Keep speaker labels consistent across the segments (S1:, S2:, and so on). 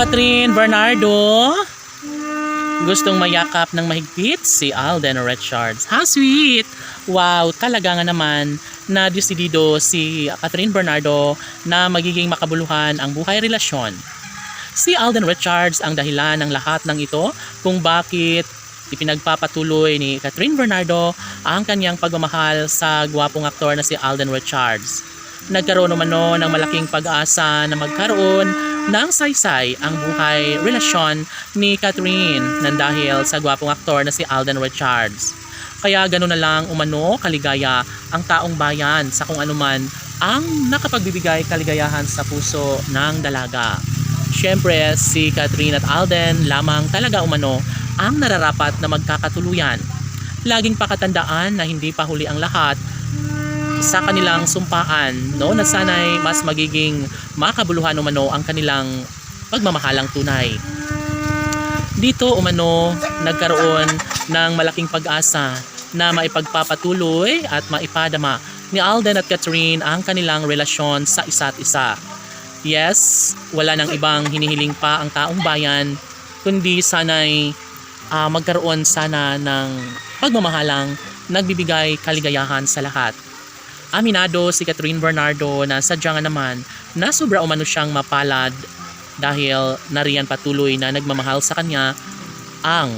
S1: Catherine Bernardo, gustong mayakap ng mahigpit si Alden Richards. How sweet! Wow, talaga nga naman na desidido si Catherine Bernardo na magiging makabuluhan ang buhay relasyon. Si Alden Richards ang dahilan ng lahat ng ito kung bakit ipinagpapatuloy ni Catherine Bernardo ang kanyang pagmamahal sa gwapong aktor na si Alden Richards. Nagkaroon naman ng malaking pag-asa na magkaroon ng saysay ang buhay relasyon ni Catherine nang dahil sa gwapong aktor na si Alden Richards. Kaya gano'n na lang umano kaligaya ang taong bayan sa kung anuman ang nakapagbibigay kaligayahan sa puso ng dalaga. Siyempre si Catherine at Alden lamang talaga umano ang nararapat na magkakatuluyan. Laging pakatandaan na hindi pa huli ang lahat sa kanilang sumpaan, no, na sana'y mas magiging makabuluhan umano ang kanilang pagmamahalang tunay. Dito umano nagkaroon ng malaking pag-asa na maipagpapatuloy at maipadama ni Alden at Catherine ang kanilang relasyon sa isa't isa. Yes, wala nang ibang hinihiling pa ang taong bayan kundi sana'y magkaroon sana ng pagmamahalang nagbibigay kaligayahan sa lahat. Aminado si Catherine Bernardo na sadya nga naman na sobra umano siyang mapalad dahil nariyan patuloy na nagmamahal sa kanya ang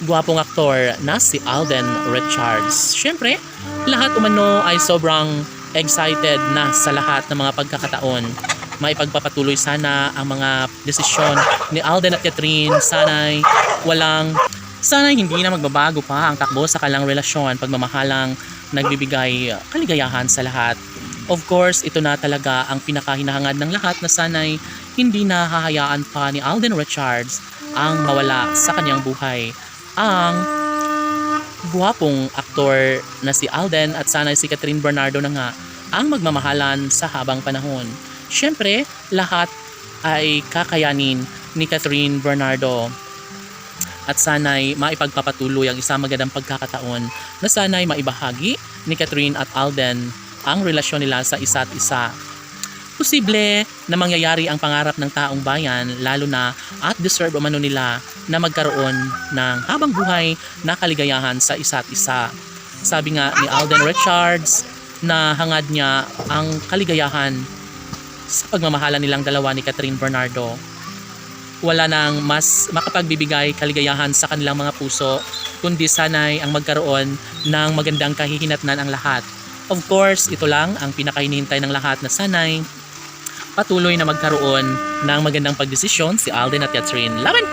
S1: gwapong aktor na si Alden Richards. Siyempre, lahat umano ay sobrang excited na sa lahat ng mga pagkakataon. Maipagpapatuloy sana ang mga desisyon ni Alden at Catherine. Sana'y hindi na magbabago pa ang takbo sa kanilang relasyon, pagmamahalang nagbibigay kaligayahan sa lahat. Of course, ito na talaga ang pinakahinahangad ng lahat na sana'y hindi na hahayaan pa ni Alden Richards ang mawala sa kanyang buhay. Ang guwapong aktor na si Alden at sana'y si Catherine Bernardo na nga ang magmamahalan sa habang panahon. Siyempre, lahat ay kakayanin ni Catherine Bernardo. At sana'y maipagpapatuloy ang isang magandang pagkakataon na sana'y maibahagi ni Catherine at Alden ang relasyon nila sa isa't isa. Posible na mangyayari ang pangarap ng taong bayan lalo na at deserve umano nila na magkaroon ng habang buhay na kaligayahan sa isa't isa. Sabi nga ni Alden Richards na hangad niya ang kaligayahan sa pagmamahalan nilang dalawa ni Catherine Bernardo. Wala nang mas makapagbibigay kaligayahan sa kanilang mga puso kundi sana'y ang magkaroon ng magandang kahihinatnan ang lahat. Of course, ito lang ang pinakahinihintay ng lahat na sana'y patuloy na magkaroon ng magandang pagdesisyon si Alden at Catherine. Laban!